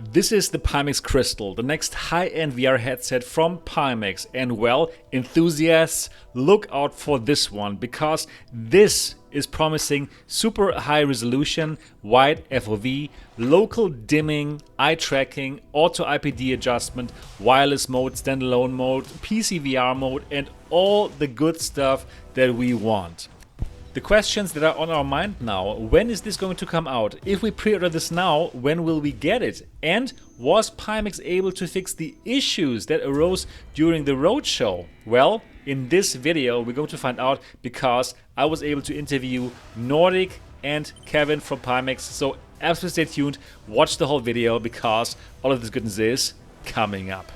This is the Pimax Crystal, the next high-end VR headset from Pimax. And well, enthusiasts, look out for this one because this is promising super high resolution, wide FOV, local dimming, eye tracking, auto IPD adjustment, wireless mode, standalone mode, PCVR mode, and all the good stuff that we want. The questions that are on our mind now: when is this going to come out? If we pre-order this now, when will we get it? And was Pimax able to fix the issues that arose during the roadshow? Well, in this video we're going to find out because I was able to interview Nordic and Kevin from Pimax. So absolutely stay tuned, watch the whole video because all of this goodness is coming up.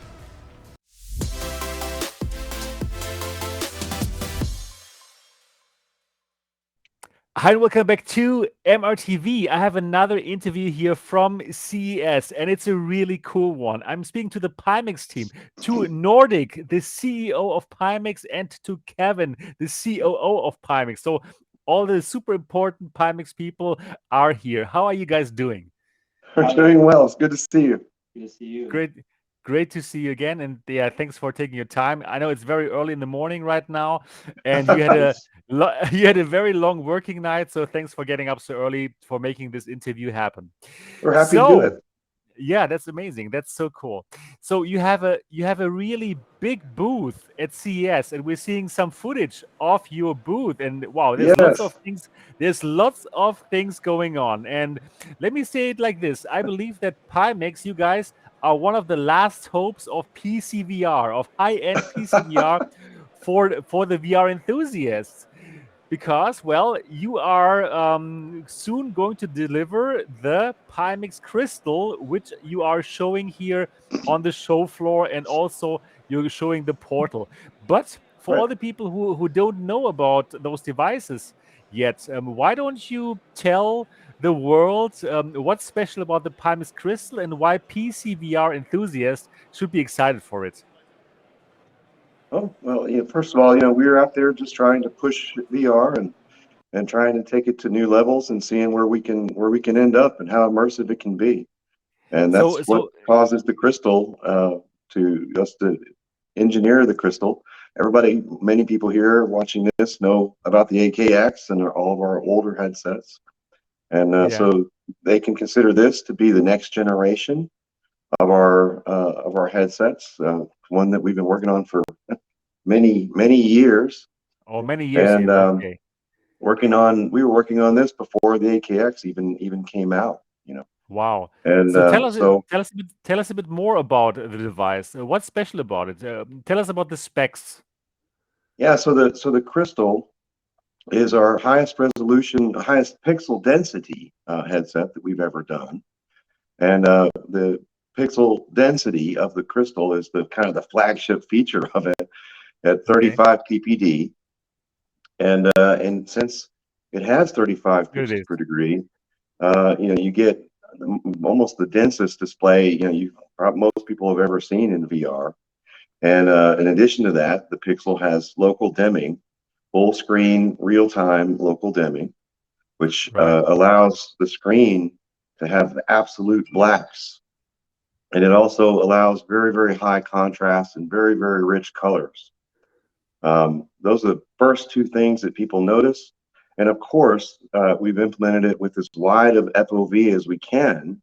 Hi and welcome back to MRTV. I have another interview here from CES and it's a really cool one. I'm speaking to the Pimax team, to Nordic, the CEO of Pimax, and to Kevin, the COO of Pimax. So all the super important Pimax people are here. How are you guys doing? We're doing well. It's good to see you. Good to see you. Great to see you again, and yeah, thanks for taking your time. I know it's very early in the morning right now, and you had you had a very long working night, so thanks for getting up so early for making this interview happen. We're happy to do it. Yeah, that's amazing. That's so cool. So you have a really big booth at CES, and we're seeing some footage of your booth. And wow, there's lots of things. There's lots of things going on. And let me say it like this: I believe that Pimax, you guys, are one of the last hopes of PCVR, of high-end PCVR for the VR enthusiasts. Because, well, you are soon going to deliver the Pimax Crystal, which you are showing here on the show floor, and also you're showing the portal. But for all the people who don't know about those devices yet, why don't you tell the world what's special about the Pimax Crystal and why PCVR enthusiasts should be excited for it? Oh, well, first of all, we're out there just trying to push VR and trying to take it to new levels and seeing where we can end up and how immersive it can be. And that's what causes the crystal to engineer the crystal. Many people here watching this know about the AKX and all of our older headsets. And so they can consider this to be the next generation of our headsets, one that we've been working on for many years. Oh, many years. And we were working on this before the AKX even came out. Wow. And so tell us a bit more about the device. What's special about it? Tell us about the specs. Yeah. So the Crystal is our highest resolution, highest pixel density headset that we've ever done, and the pixel density of the Crystal is the kind of the flagship feature of it at 35 ppd, and since it has 35 pixels per degree, you get almost the densest display most people have ever seen in VR. And in addition to that, the Pixel has local dimming, full screen, real-time local dimming, which allows the screen to have absolute blacks. And it also allows very, very high contrast and very, very rich colors. Those are the first two things that people notice. And of course, we've implemented it with as wide of FOV as we can,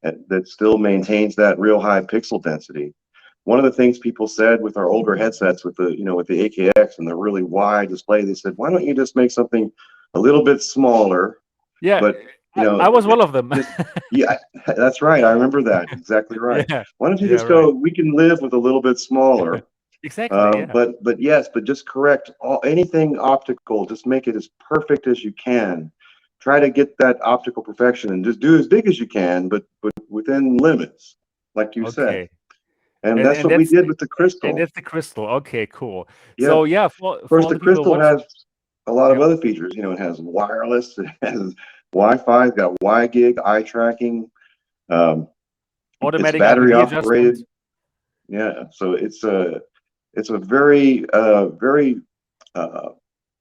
that still maintains that real high pixel density. One of the things people said with our older headsets, with the AKX and the really wide display, they said, "Why don't you just make something a little bit smaller?" Yeah, but I was one of them. Yeah, that's right. I remember that. Exactly right. Yeah. Why don't you just go? We can live with a little bit smaller. Exactly. But just correct anything optical. Just make it as perfect as you can. Try to get that optical perfection and just do as big as you can, but within limits, like you said. And that's what we did with the Crystal. And that's the Crystal. Okay, cool. Yeah. So yeah, of course, the Crystal has a lot of other features. It has wireless, it has Wi-Fi, it's got WiGig, eye tracking, automatic battery IPD operated. Adjustment. Yeah, so it's a very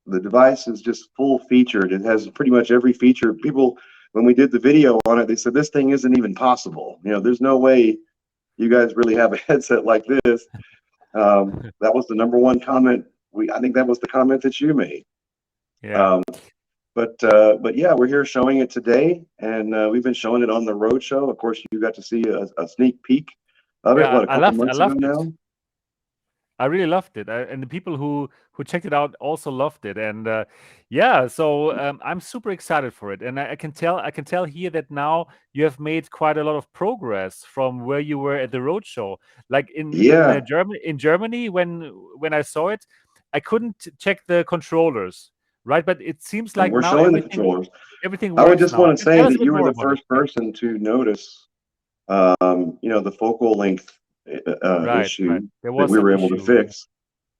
the device is just full featured. It has pretty much every feature. People when we did the video on it, they said this thing isn't even possible. There's no way you guys really have a headset like this. That was the number one comment. I think that was the comment that you made. Yeah. But yeah, we're here showing it today, and we've been showing it on the roadshow. Of course, you got to see a sneak peek of it. Yeah, What, a couple months ago loved it. now? I really loved it, and the people who checked it out also loved it, and yeah. So I'm super excited for it, and I can tell here that now you have made quite a lot of progress from where you were at the roadshow. Like Yeah, in Germany when I saw it, I couldn't check the controllers, right? But it seems and like we're now showing the controllers. everything I would works just now. want to say Tell us a that bit you were more the about it. first person to notice, the focal length Right, issue right. There that was we some were able to issue. fix.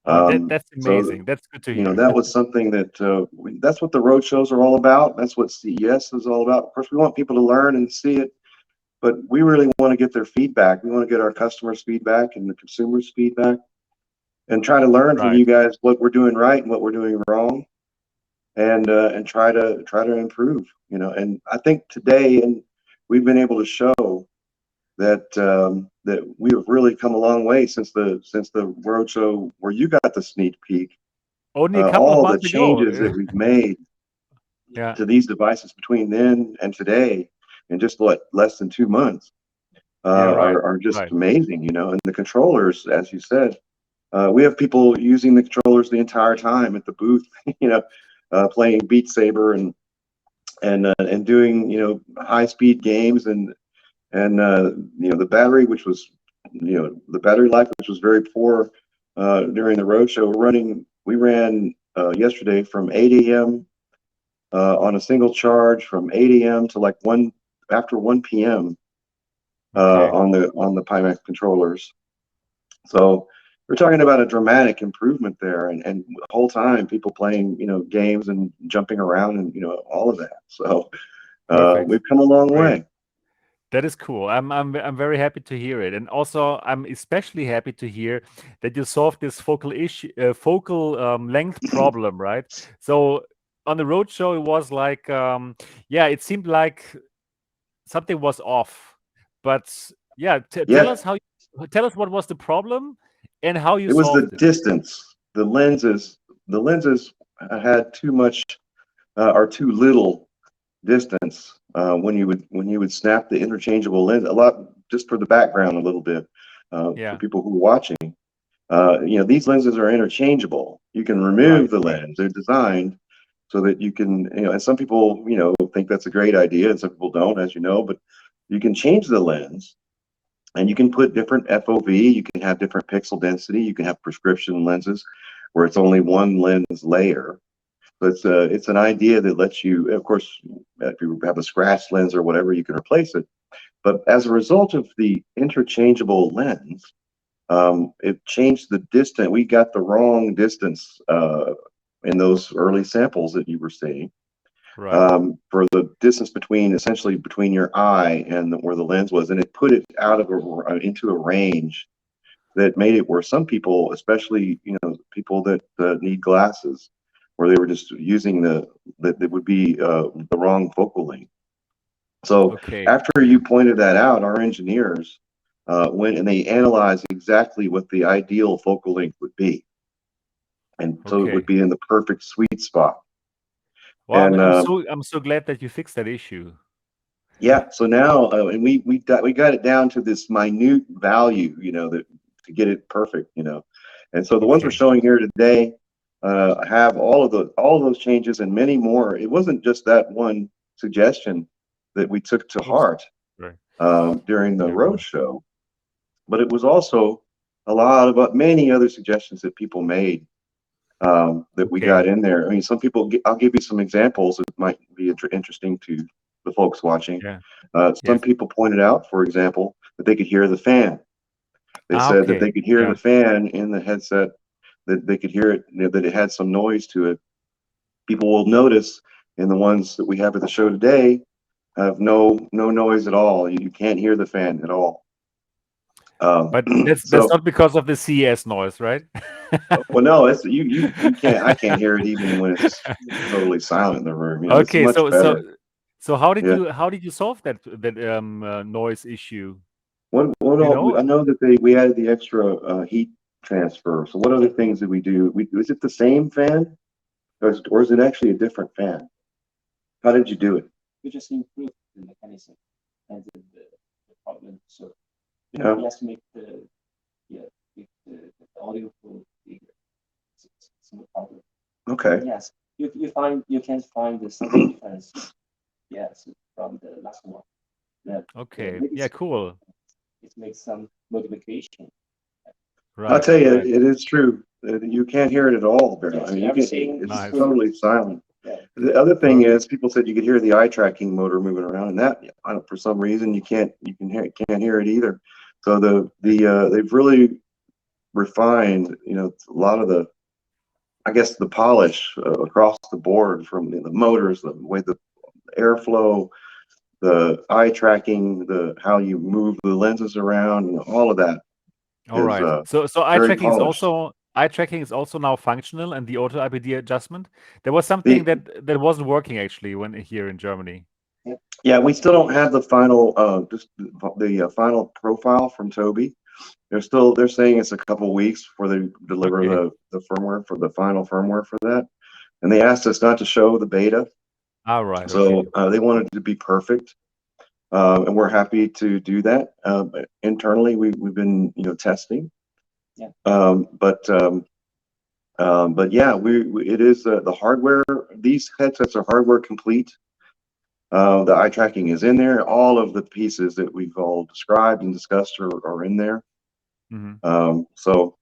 Oh, that's So amazing. That's good to hear. that was something that that's what the road shows are all about. That's what CES is all about. Of course, we want people to learn and see it, but we really want to get their feedback. We want to get our customers' feedback and the consumers' feedback, and try to learn from Right. you guys what we're doing right and what we're doing wrong, and try to improve. And I think today, and we've been able to show that we have really come a long way since the roadshow where you got the sneak peek. Only a couple of All the months ago. changes that we've made Yeah. to these devices between then and today, in just less than 2 months, Yeah, right. are just Right. amazing. And the controllers, as you said, we have people using the controllers the entire time at the booth. Playing Beat Saber and doing high speed games, and the battery, which was the battery life, which was very poor during the roadshow. We ran yesterday from 8 a.m. On a single charge from 8 a.m. to like after 1 p.m. Okay. On the Pimax controllers. So we're talking about a dramatic improvement there, and the whole time people playing games and jumping around and all of that. So Perfect. we've come a long Great. way. That is cool. I'm very happy to hear it, and also I'm especially happy to hear that you solved this focal length problem, right? So on the roadshow, it was like, yeah, it seemed like something was off, but yeah, Yeah, tell us what was the problem and how you it was the solved it. distance. The lenses had too much or too little distance when you would snap the interchangeable lens. A lot, just for the background a little bit, for Yeah. people who are watching. These lenses are interchangeable. You can remove Right. the Right. lens. They're designed so that you can, and some people, think that's a great idea, and some people don't, as you know. But you can change the lens, and you can put different FOV. You can have different pixel density. You can have prescription lenses where it's only one lens layer. So it's an idea that lets you, of course, if you have a scratch lens or whatever, you can replace it. But as a result of the interchangeable lens, it changed the distance. We got the wrong distance in those early samples that you were seeing, Right. for the distance essentially between your eye and where the lens was, and it put it into a range that made it where some people, especially people that need glasses, where they were just using that would be the wrong focal length. So Okay. after you pointed that out, our engineers went and they analyzed exactly what the ideal focal length would be, and so it would Okay. be in the perfect sweet spot. Well, And I'm so glad that you fixed that issue. yeah, so now and we got it down to this minute value, that to get it perfect, and so the ones we're Okay. showing here today have all of those changes and many more. It wasn't just that one suggestion that we took to Oops. heart Sorry. during the There we road go. show, but it was also a lot about many other suggestions that people made, that we got Okay. in there. I mean, some people, I'll give you some examples that might be interesting to the folks watching. Yeah. Some Yes. people pointed out, for example, that they could hear the fan. They said that Okay. they could hear Yeah. the fan in the headset, that they could hear it, that it had some noise to it. People will notice in the ones that we have at the show today have no noise at all. You can't hear the fan at all. But that's So, not because of the CES noise, right? well, no, it's you can't. I can't hear it even when it's totally silent in the room. It's Okay, much better. So how did Yeah. you solve that noise issue? What Do you all, I know? know that we added the extra heat transfer. So what other things did we do? Was it the same fan, or is it actually a different fan? How did you do it? We just improve the mechanism and the problem. So Yeah. we have to make the the audio flow bigger. It's no problem. Okay. Yes, you can find the some difference. Yes, from the last one. Okay. Maybe Yeah, cool. it makes some modification. I'll Right, tell you, right. it is true. You can't hear it at all, Barry. I mean, it's Nice. totally silent. Yeah. The other thing Perfect. is, people said you could hear the eye tracking motor moving around, and that for some reason you can't hear it either. So they've really refined, a lot of the, I guess, the polish across the board, from the motors, the way the airflow, the eye tracking, the how you move the lenses around, all of that All is right. So very polished. eye tracking is also now functional, and the auto IPD adjustment. There was something The that wasn't working actually when here in Germany. Yeah, we still don't have the final just the final profile from Toby. They're saying it's a couple weeks before they deliver Okay. the firmware for the final firmware for that. And they asked us not to show the beta, All right. so Okay. they wanted it to be perfect. And we're happy to do that. Internally, we've been testing. Yeah. But yeah, it is the hardware. These headsets are hardware complete. The eye tracking is in there. All of the pieces that we've all described and discussed are in there. Hmm. So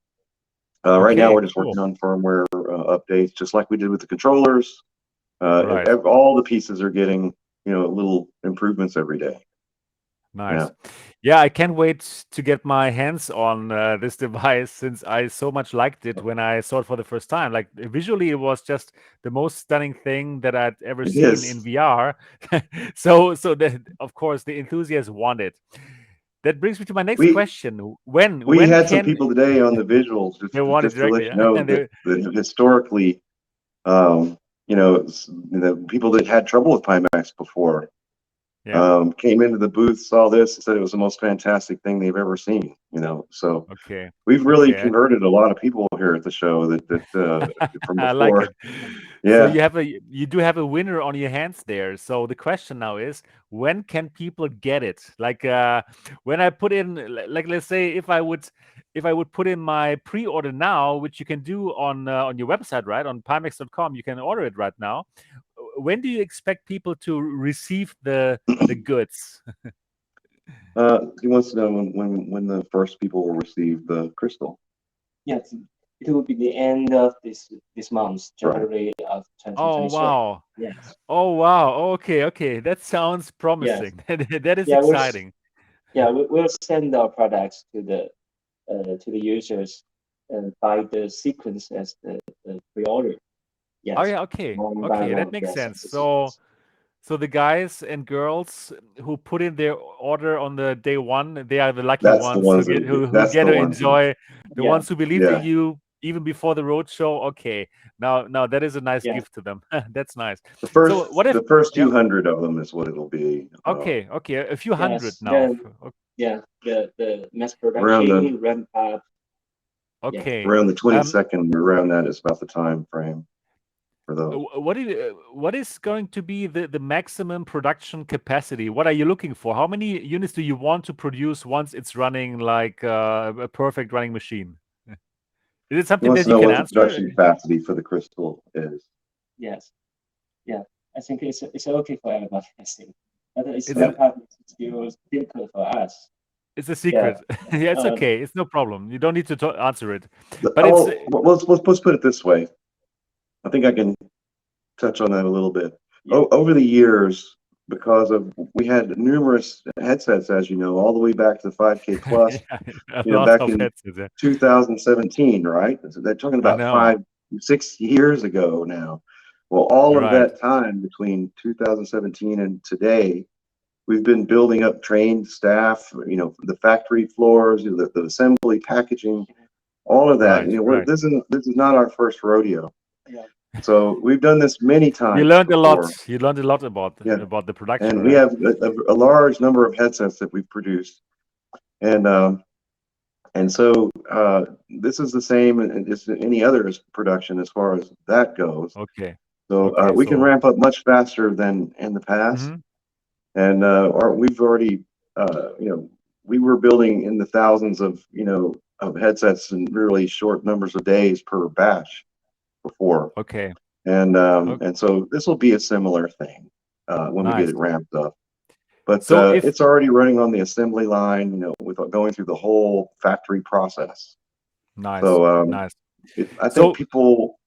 right now Okay. we're just Cool. working on firmware updates, just like we did with the controllers. Right. All the pieces are getting little improvements every day. Yeah. Nice. Yeah, I can't wait to get my hands on this device since I so much liked it when I saw it for the first time. Like visually, it was just the most stunning thing that I'd ever It seen in is. VR. So that of course the enthusiasts want it. That brings me to my next We question. we When had some can people today on the visuals they want it just to directly? let you Yeah? know And they, that historically, the people that had trouble with Pimax before yeah. came into the booth, saw this, and said it was the most fantastic thing they've ever seen. So Okay. we've really Okay. converted a lot of people here at the show that from I like before. it. So Yeah, you do have a winner on your hands there. So the question now is, when can people get it? Like when I put in, like let's say if I would put in my pre-order now, which you can do on your website, right? On pimax.com, you can order it right now. When do you expect people to receive the goods? he wants to know when the first people will receive the crystal. Yes, it will be the end of this month, Right. January of Oh 2023. wow. Yes. Oh wow. Okay, okay. That sounds Yes. promising. That is Yeah, exciting. we'll send our products to the users by the sequence as the pre-order. Oh Yes. yeah, okay. One by Okay, that one. makes Yes, sense. the So sequence. so the guys and girls who put in their order on the day one, they are the lucky That's the ones who ones that get will get. who That's get the to ones that. enjoy the Yeah. ones who believed in Yeah. you even before the roadshow. Okay. Now that is a nice Yeah. gift to them. That's nice. The So first what if the first yeah, 200 of them is what it'll be. okay, okay, a few hundred Yes. now. Then the mass Around the production ramp up. Yeah. Okay. around the Um 22nd, around that is about the time frame for those. what is going to be the maximum production capacity? What are you looking for? How many units do you want to produce once it's running like a perfect running machine? Is it He something wants that to you know can what the answer? production capacity for the crystal is. Yes. Yeah. I think it's okay for everybody. I think, but it's Is it sometimes still difficult for us. it's a Yeah. secret? Yeah, it's Uh, okay. It's no problem. You don't need to answer it. But it's Oh, let's put it this way. I think I can touch on that a little bit. yeah. Over the years, because of we had numerous headsets, as you know, all the way back to the 5K Plus, yeah, a lot back of in headsets. Yeah. 2017, right? So they're talking I about know. 6 years ago now. Well, all of Right. that time between 2017 and today, we've been building up trained staff, the factory floors, the assembly, packaging, all of that. Right. Right. This is not our first rodeo. Yeah. So we've done this many You times learned a lot. before. You learned a lot about Yeah. the production, And we right? have a large number of headsets that we've produced. And so this is the same as any other production as far as that goes. Okay. So Okay. we can So. ramp up much faster than in the past. Mhm. And we've already, we were building in the thousands of, of headsets in really short numbers of days per batch before. Okay. And so this will be a similar thing when we get Nice. it ramped up. But So if it's already running on the assembly line, with going through the whole factory process. nice, So nice. I think So people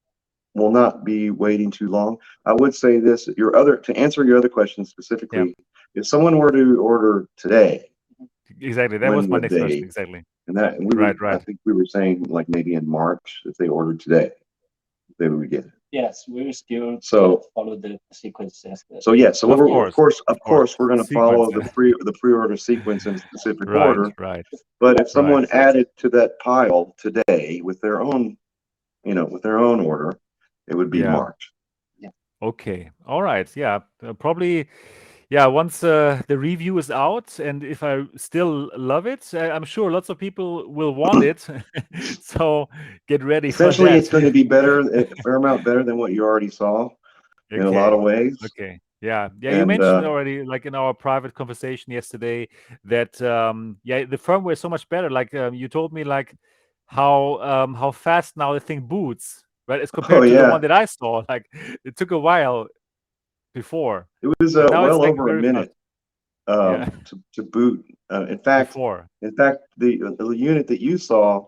will not be waiting too long. I would say this: to answer your other question yeah, specifically, if someone were to order today, exactly. That was when my would next question. they? Exactly. And we were, Right. I Right. think we were saying like maybe in March, if they ordered today, they would get it. Yes, we will still So follow the sequences. So yeah, so Of we're, course. of Of course. course, we're going to Sequence. follow the pre-order sequence in specific Right. order. Right. But if Right. someone added to that pile today with their own, with their own order, it would be Yeah. March. Okay. All right. Yeah. Probably. Yeah. Once the review is out, and if I still love it, I'm sure lots of people will want it. So get ready for Essentially, it's that. going to be better, a fair amount better than what you already saw in a lot Okay. of ways. Okay. Yeah. Yeah. You And mentioned already, like in our private conversation yesterday, that yeah, the firmware is so much better. Like you told me, like how fast now the thing boots, right? As oh compared to the one yeah, that I saw. Like it took a while before, it was but now it's well like over a very fast. minute Yeah. to boot. Before. In fact, the unit that you saw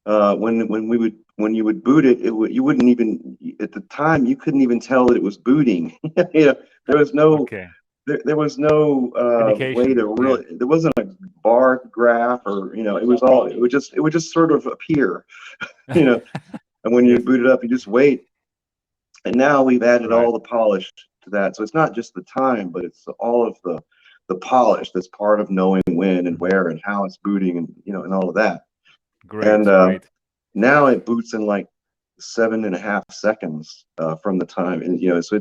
when you would boot it, you wouldn't even at the time you couldn't even tell that it was booting. There was no Okay. there was no way Indication. to Yeah. really, there wasn't a bar graph, or it would just sort of appear, you know. And when you Yes. boot it up, you just wait. And now we've added Right. all the polish to that, so it's not just the time, but it's all of the polish that's part of knowing when and Mhm. where and how it's booting, and and all of that. And Great. Great. now it boots in like 7.5 seconds from the time, and so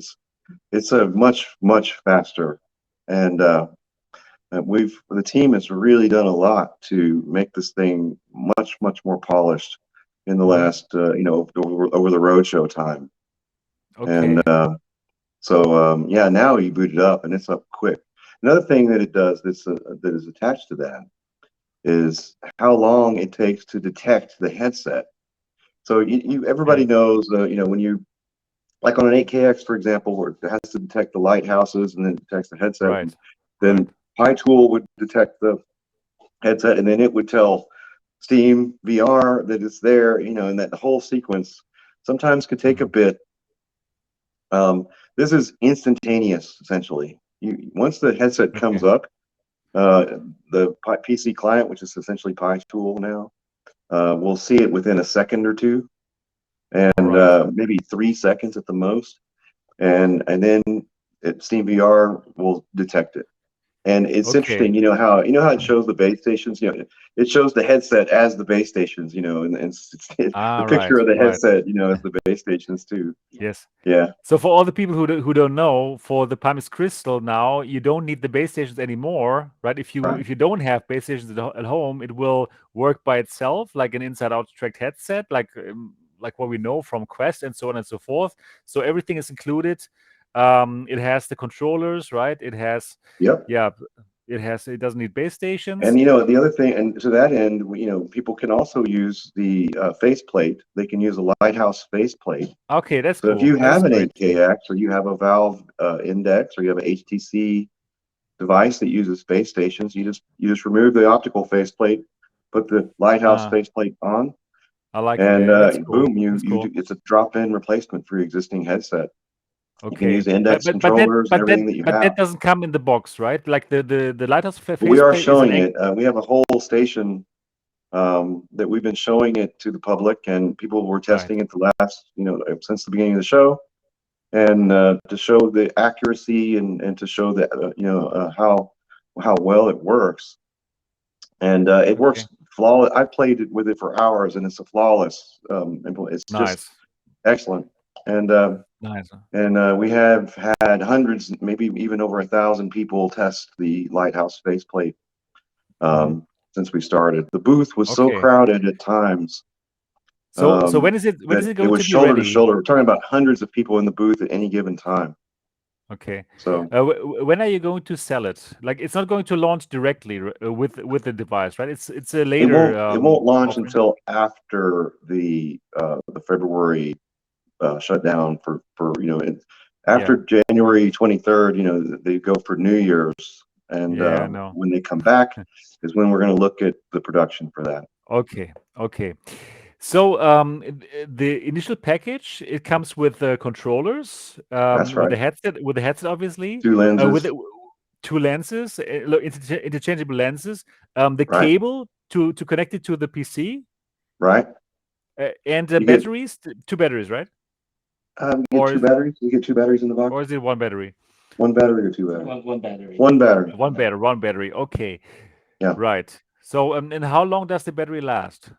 it's a much faster. And the team has really done a lot to make this thing much more polished in the Mhm. last over the roadshow time. And Okay. so yeah, now you boot it up and it's up quick. Another thing that it does that is attached to that is how long it takes to detect the headset. So everybody Yeah. knows, when you, like on an 8KX, for example, where it has to detect the lighthouses and then detects the headset, Right. and Right. then PyTool would detect the headset, and then it would tell Steam VR that it's there, and that whole sequence sometimes could take a Mhm. bit. This is instantaneous, essentially. Once the headset comes Okay. up, the PC client, which is essentially PyTool now, will see it within a second or two, and Right. maybe 3 seconds at the most, and then Steam VR will detect it. And it's Okay. interesting, how it shows the base stations. It shows the headset as the base stations, and the Ah, picture right. of the Right. headset, as the base stations too. Yes. Yeah, So for all the people who don't know, for the Pimax Crystal now, you don't need the base stations anymore, right? right. If you don't have base stations at home, it will work by itself, like an inside-out tracked headset, like what we know from Quest and so on and so forth. So everything is included. It has the controllers, right? It has, Yep. yeah, it doesn't need base And stations. the other thing, and to that end, people can also use the faceplate. They can use a Lighthouse faceplate. Okay, that's So if cool. you That is have an great. 8KX, or you have a Valve Index, or you have an HTC device that uses base stations, you just remove the optical faceplate, put the Lighthouse Ah, faceplate on, I like it. and Yeah, that's cool. boom, That's cool. it's a drop-in replacement for your existing headset. You can Okay, use index controllers and everything that you but have. that doesn't come in the box, right? Like the lighthouse But we are faceplate is an showing egg. it. We have a whole station that we've been showing it to the public, and people were Right. testing it the last, since the beginning of the show, and to show the accuracy, and to show that how well it works. And it Okay. works flawless. I played it with it for hours, and it's a flawless. It's just Nice. excellent. And Nice. we have had hundreds, maybe even over 1,000 people test the Lighthouse faceplate since we started. The booth was so crowded at times. So when is it that it going was to be shoulder to ready? shoulder. We're talking about hundreds of people in the booth at any given time. Okay. So when are you going to sell it? Like, it's not going to launch directly with the device, right? It's a later. it won't launch offering. until after the February shutdown for after January 23rd. They go for New Year's, and when they come back is when we're going to look at the production for that. Okay. So the initial package, it comes with controllers, That's right. with the headset, obviously, 2 lenses, with 2 lenses, interchangeable lenses, the right, cable to connect it to the PC, right, and the You get batteries, 2 batteries, right? you Or get 2 is batteries. You get 2 batteries in the box. or is it 1 battery? 1 battery or 2 batteries? One battery. 1 battery. One battery. Okay. Yeah. Right. So and how long does the battery last?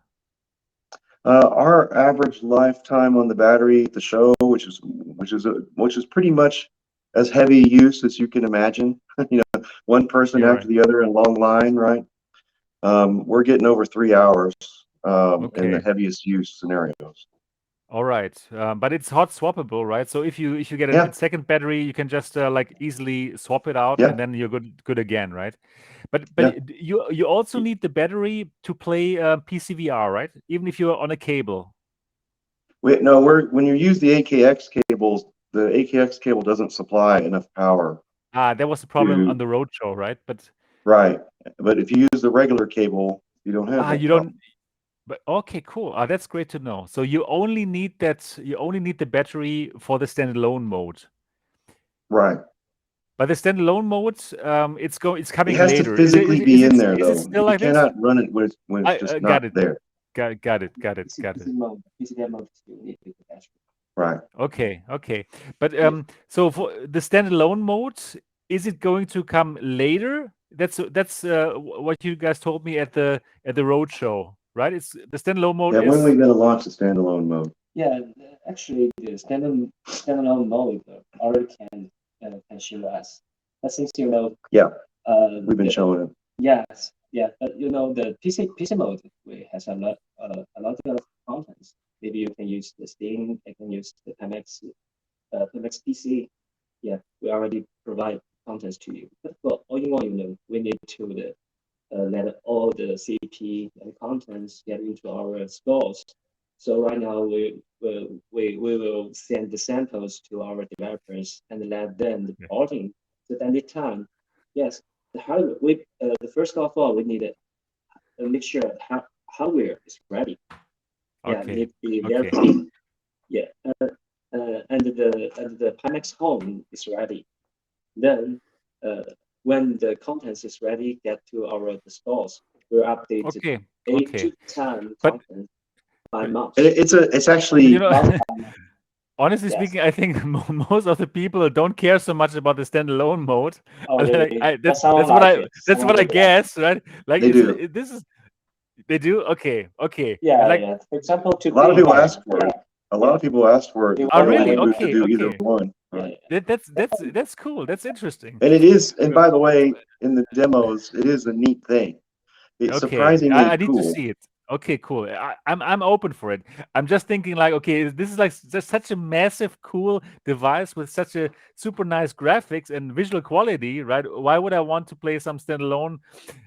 Our average lifetime on the battery at the show, which is pretty much as heavy use as you can imagine. One person You're after right. the other in a long line, right? We're getting over 3 hours in the Okay. heaviest use scenarios. All right. But it's hot swappable, right? So if you get a Yeah, second battery, you can just like easily swap it out, yeah, and then you're good again, right? But yeah. you also need the battery to play PCVR, right? Even if you're on a cable. No, when you use the AKX cables, the AKX cable doesn't supply enough power That was the problem on to, the roadshow, right? But right. But if you use the regular cable, you don't have that you problem. don't. But okay, cool. That's great to know. So you only need that. You only need the battery for the standalone mode. Right. But the standalone mode, it's It coming has to later. physically be in there, Is it though. still You like this? cannot run it when it's just Got not it. there. Got it. PC mode. PCVR mode still need the battery. Right. Okay. But so for the standalone mode, is it going to come later? That's what you guys told me at the roadshow, right? It's the standalone mode Yeah, when are we is going to launch the standalone mode? Yeah, actually, the standalone mode already can show us. But since Yeah, we've been showing it. Yes, yeah, but the PC mode has a lot of contents. Maybe you can use the Steam. You can use the Pimax PC. Yeah, we already provide contents to you. But for all-in-one, we need to let all the CP and contents get into our stores. So right now we will send the samples to our developers and let them the porting. So then the time, yes, the hardware. The first of all we need to make sure hardware is ready. Yeah, okay. need to be verified. Yeah, and the Pimax home is ready. Then when the contents is ready, get to our stores. We'll update Okay. 8 to 10 But content by month. It's actually honestly Yes. speaking, I think most of the people don't care so much about the standalone mode. Oh, really? That's someone what like I it. that's Someone what I like that. guess, right? Like They do. this is they do. Okay. Yeah, Like, yeah. For example, a lot of people today, ask for it. A lot of people ask for it. They oh want really? We one to do either Okay. one. Yeah, Right. yeah. That's cool. That's interesting. And it is. And by the way, in the demos, it is a neat thing. It's Okay, surprisingly I need to cool. see it. Okay, cool. I'm open for it. I'm just thinking like, okay, this is like just such a massive, cool device with such a super nice graphics and visual quality, right? Why would I want to play some standalone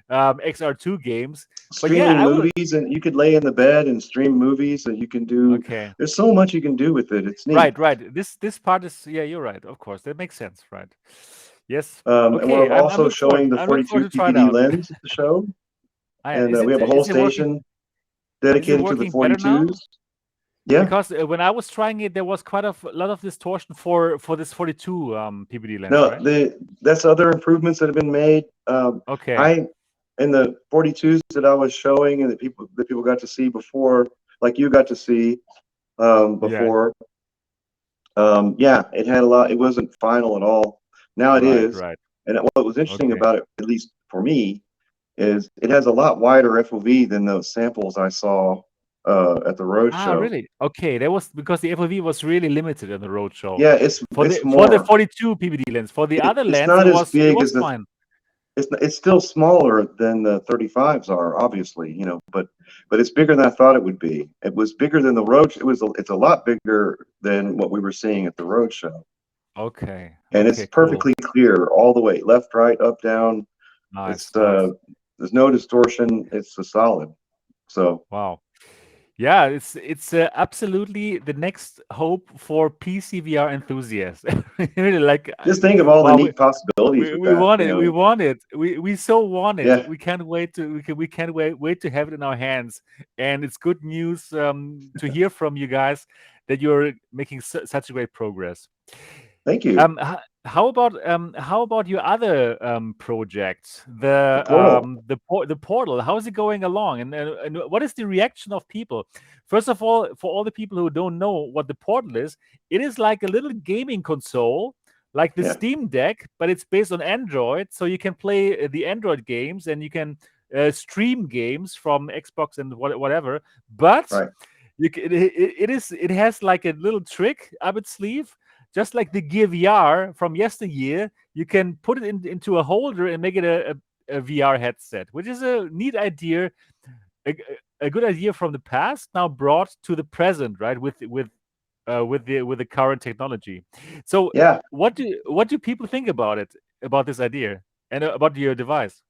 XR2 games? But yeah, Streaming I will. movies, and you could lay in the bed and stream movies, and you can do. Okay, There's so much you can do with it. It's neat. right. This part is, yeah, you're right. Of course, that makes sense, right? Yes. And Okay, we're also looking forward. showing the I'm looking 42 forward to try it PPD out. lens at the show, and we have a whole Is it working? station dedicated to the Working better now? 42s. Yeah. Because when I was trying it, there was quite a lot of distortion for this 42 PPD lens, No, right? that's other improvements that have been made. Okay. In the 42s that I was showing and that people got to see before, like you got to see before. Yeah, it had a lot. It wasn't final at all. Now it is. Right. And what was interesting Okay. about it, at least for me, is it has a lot wider FOV than those samples I saw at the roadshow. Really? Okay, that was because the FOV was really limited in the roadshow. Yeah, it's For it's the more. 42 PBD lens. For the other It's lens, not it as was big as the. fine. It's still smaller than the 35s are, obviously, but it's bigger than I thought it would be. It was bigger than the road. It's a lot bigger than what we were seeing at the roadshow. Okay. And Okay, it's cool. perfectly clear all the way, left, right, up, down. Nice. There's no distortion. It's a solid. So Wow. Yeah, it's absolutely the next hope for PCVR enthusiasts. Really, like, just think of all the wow, neat possibilities with we that. want it. We want it. We so want it. Yeah. We can't wait to we can't wait to have it in our hands. And it's good news to hear from you guys that you're making such a great progress. Thank you. How about your other project, the portal. the portal? How is it going along, and what is the reaction of people? First of all, for all the people who don't know what the portal is, it is like a little gaming console, like the Yeah. Steam Deck, but it's based on Android, so you can play the Android games and you can stream games from Xbox and whatever. But Right. it has like a little trick up its sleeve, just like the Gear VR from yesteryear. You can put it into a holder and make it a VR headset, which is a neat idea, a good idea from the past, now brought to the present, right? With the current technology. So Yeah. what do people think about it, about this idea, and about your device?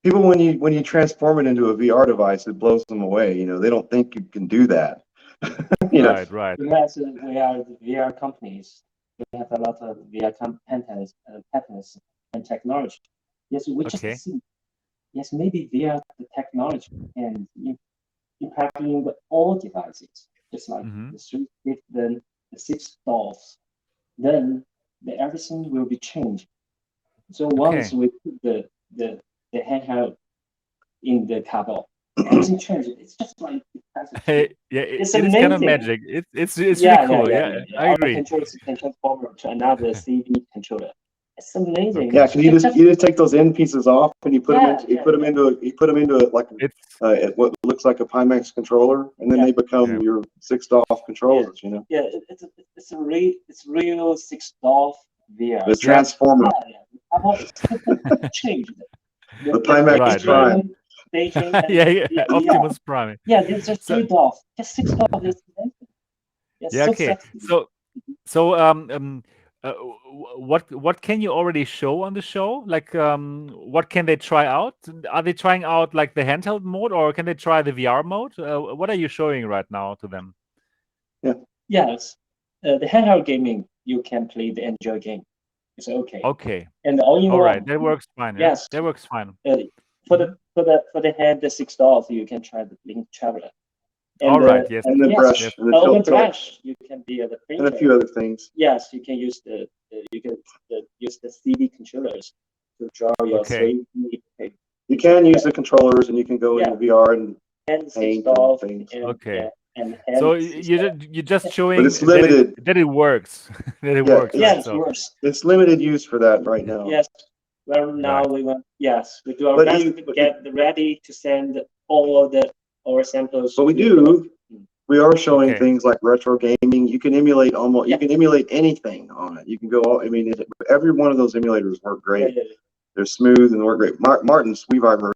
People, when you transform it into a VR device, it blows them away. They don't think you can do that. Right. Because we are the VR companies, we have a lot of VR patents and technology. Yes, we just see. Yes, maybe VR the technology and impacting all devices, just like the 3 then the 6 dolls, then everything will be changed. So once we put the handheld in the cable, everything changes. It's just like it's kind of magic. It's really cool. Yeah, I agree. Controllers can transform to another CD controller. It's amazing. Yeah, because you just take those end pieces off and you put them into like what looks like a Pimax controller, and then they become your 6 DOF controllers. Yeah, it's real 6 DOF VR. It's transformer. It's changed. The Pimax Prime. Optimus Prime. Yeah, there's just 3 DOF. Just 6 DOF is okay. So what can you already show on the show? Like, what can they try out? Are they trying out like the handheld mode, or can they try the VR mode? What are you showing right now to them? Yeah. Yes, the handheld gaming, you can play the Android game. It's okay. Okay. And all right, that works fine. Yes, that works fine. For the hand, the 6 DOF, you can try the Link Traveler. And all right, yes. And the brush, and the brush, you can be the printer. And a few other things. Yes, you can use use the CD controllers to draw your 3D. You can use the controllers, and you can go into VR and paint and things. So you're just showing but it's limited. that it works. That it works. Yeah, it works. It's limited use for that right now. Yes. Well, now we want. Yes, we do our best to get ready to send all of our samples. But we are showing things like retro gaming. You can emulate you can emulate anything on it. You can go every one of those emulators work great. They're smooth and work great. Martin Sweeviver,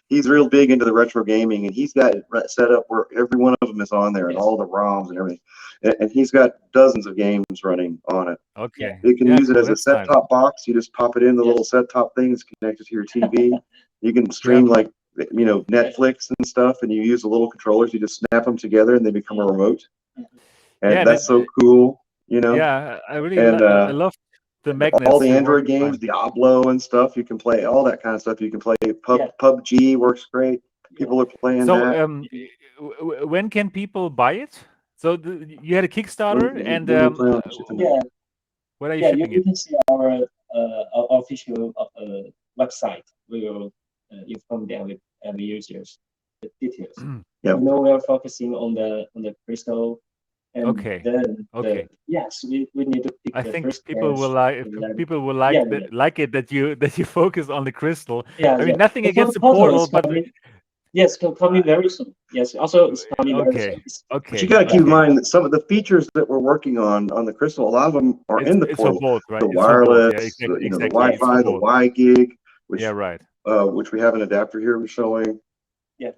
he's real big into the retro gaming, and he's got it set up where every one of them is on there, and all the ROMs and everything. And he's got dozens of games running on it. Okay. You can use it as a set-top box. You just pop it in the little set-top thing. It's connected to your TV. You can stream like Netflix and stuff, and you use the little controllers. You just snap them together, and they become a remote. And that's so cool, Yeah, I really I love the magnets. All the Android games, Diablo and stuff. You can play all that kind of stuff. You can play PUBG works great. People are playing that. When can people buy it? So you had a Kickstarter, and when are you shipping it? You can see our official website. We will inform them with the users the details. We are focusing on the crystal. And then yes, we need to pick. I think people will like it that you focus on the crystal. I mean, nothing against the portal, but Yes, coming very soon. Yes, also it's coming very soon. But you got to keep in mind that some of the features that we're working on the Crystal, a lot of them are in the It's portal. for both, right? The It's for both. Yeah, wireless, exactly. the Wi-Fi, the Y-Gig, which right. Which we have an adapter here we're showing. Yeah.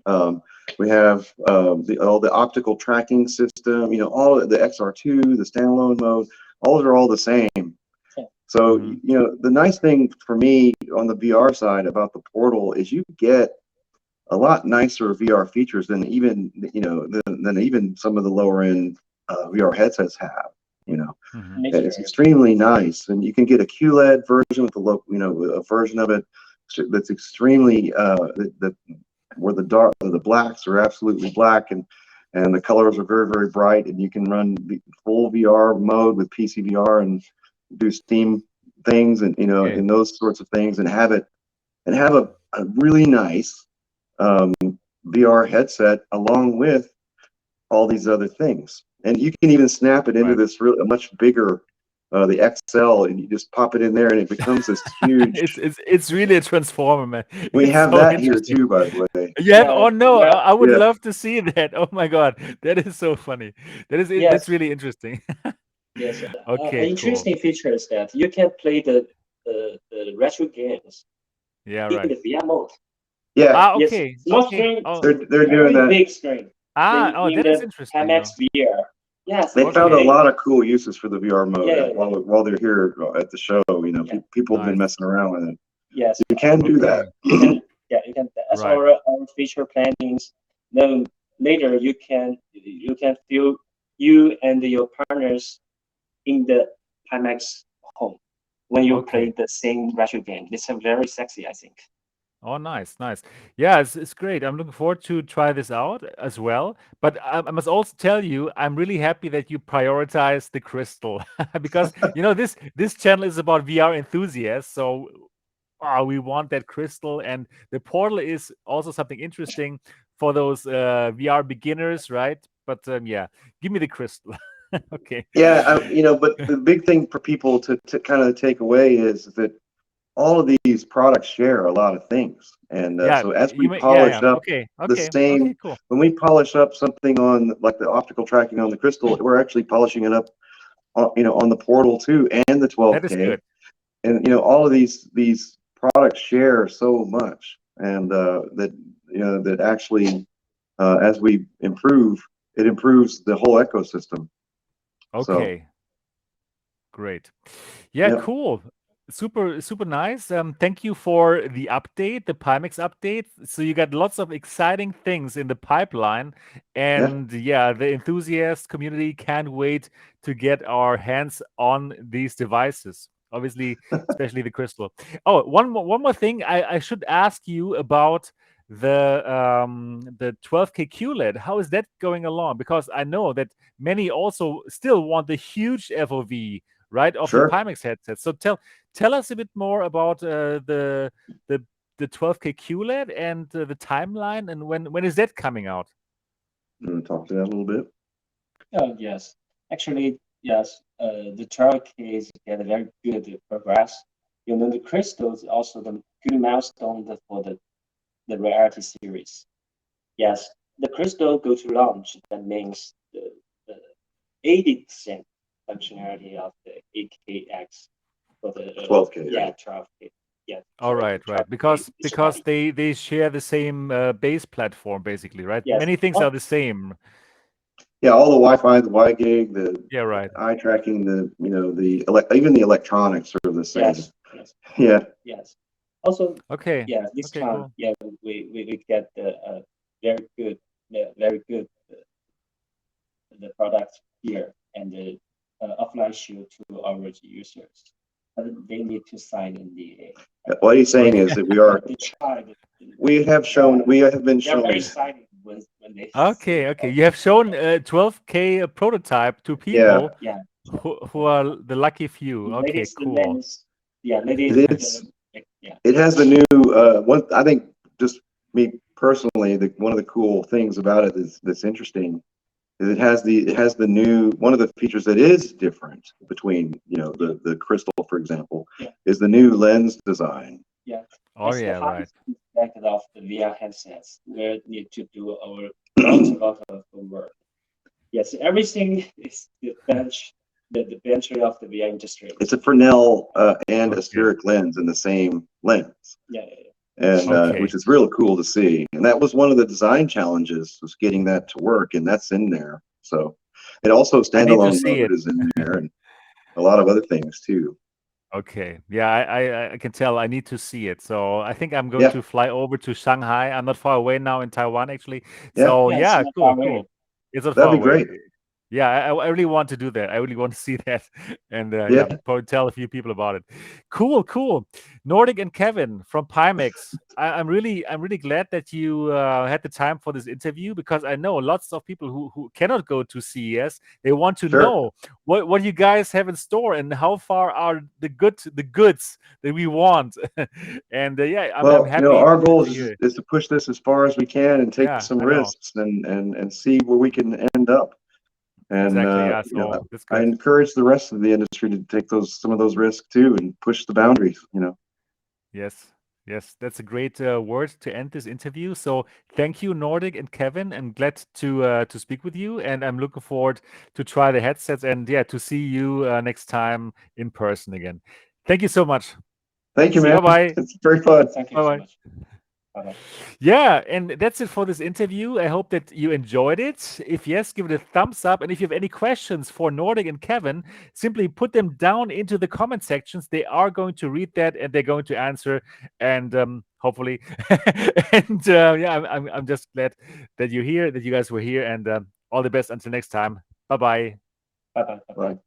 We have all the optical tracking system. All of the XR2, the standalone mode. Those are all the same. So the nice thing for me on the VR side about the portal is you get a lot nicer VR features than even than even some of the lower end VR headsets have. And it's extremely nice, and you can get a QLED version with a version of it that's extremely where the blacks are absolutely black, and the colors are very, very bright, and you can run the full VR mode with PCVR and do Steam things and and those sorts of things, and have a really nice VR headset along with all these other things. And you can even snap it into this really much bigger the XL, and you just pop it in there and it becomes this huge it's really a transformer, man. We have that here too, by the way. You have? Oh no, I would love to see that. Oh my god, that is so funny. That's really interesting. Yes. Okay, an interesting feature is that you can play the retro games in the VR mode. Yeah. Okay. Small screen. They're doing that. Big screen. That is interesting. Pimax VR. Yes. They found a lot of cool uses for the VR mode while they're here at the show. People have been messing around with it. Yes. You can do that. You can. As our feature plannings. Then later you can feel you and your partners in the Pimax home when you play the same retro game. It's very sexy, I think. Oh, nice. Yeah, it's great. I'm looking forward to try this out as well. But I must also tell you, I'm really happy that you prioritize the Crystal because this channel is about VR enthusiasts. So we want that Crystal, and the portal is also something interesting for those VR beginners, right? But give me the Crystal. Okay. Yeah, but the big thing for people to kind of take away is that all of these products share a lot of things, and so as we polish up the same, when we polish up something on like the optical tracking on the Crystal, we're actually polishing it up, on the portal too, and the 12K. That is good. And all of these products share so much, and that actually, as we improve, it improves the whole ecosystem. Okay. So, great. Yeah, cool. Super nice. Thank you for the update, the Pimax update. So you got lots of exciting things in the pipeline, and the enthusiast community can't wait to get our hands on these devices. Obviously, especially the Crystal. Oh, one more thing. I should ask you about the 12K QLED. How is that going along? Because I know that many also still want the huge FOV, right, of the Pimax headset. So tell us a bit more about the 12K QLED and the timeline, and when is that coming out? You want to talk to that a little bit? Yes. Actually, yes. The 12K is get very good progress. The Crystal is also the good milestone for the Reality series. Yes, the Crystal go to launch. That means the 80% functionality of the 8KX for the 12K. Yeah, 12K. Yeah. All right. Because they share the same base platform, basically, right? Yes. Many things are the same. Yeah, all the Wi-Fi, the Y-Gig, the eye tracking, even the electronics are the same. Yes. Yeah. Yes. Also. Okay. Yeah. This time, cool. Yeah, we get the very good the product here and the offline show to our users. But they need to sign NDA. What he's saying is that we have been shown. Very excited when they. Okay. You have shown a 12K prototype to people. Yeah. Who are the lucky few. Okay, cool. It has the new one. I think just me personally, one of the cool things about it that's interesting is it has the new, one of the features that is different between the Crystal, for example, is the new lens design. Yeah. Oh yeah, right. back of the VR headsets. We need to do our lot of work. Yes, everything is the bench, the bench of the VR industry. It's a Fresnel and a spheric lens in the same lens. Yeah. And which is real cool to see. And that was one of the design challenges, was getting that to work, and that's in there. So it also standalone mode is in there, and a lot of other things too. Okay. Yeah, I can tell. I need to see it. So I think I'm going to fly over to Shanghai. I'm not far away now in Taiwan, actually. So yeah, cool. It's not far away. That'd be great. Yeah, I really want to do that. I really want to see that, and probably tell a few people about it. Cool. Nordic and Kevin from Pimax. I'm really glad that you had the time for this interview, because I know lots of people who cannot go to CES. They want to know what you guys have in store and how far are the goods that we want. And I'm happy. Our goal is to push this as far as we can and take some risks and see where we can end up. And I encourage the rest of the industry to take some of those risks too and push the boundaries. Yes, that's a great word to end this interview. So thank you, Nordic and Kevin. I'm glad to speak with you, and I'm looking forward to try the headsets and to see you next time in person again. Thank you so much. Thank you, man. Bye. It's very fun. Thank you so much. Yeah, and that's it for this interview. I hope that you enjoyed it. If yes, give it a thumbs up. And if you have any questions for Nordic and Kevin, simply put them down into the comment sections. They are going to read that and they're going to answer. And hopefully, and I'm just glad that you're here, that you guys were here. And all the best until next time. Bye-bye. Bye-bye.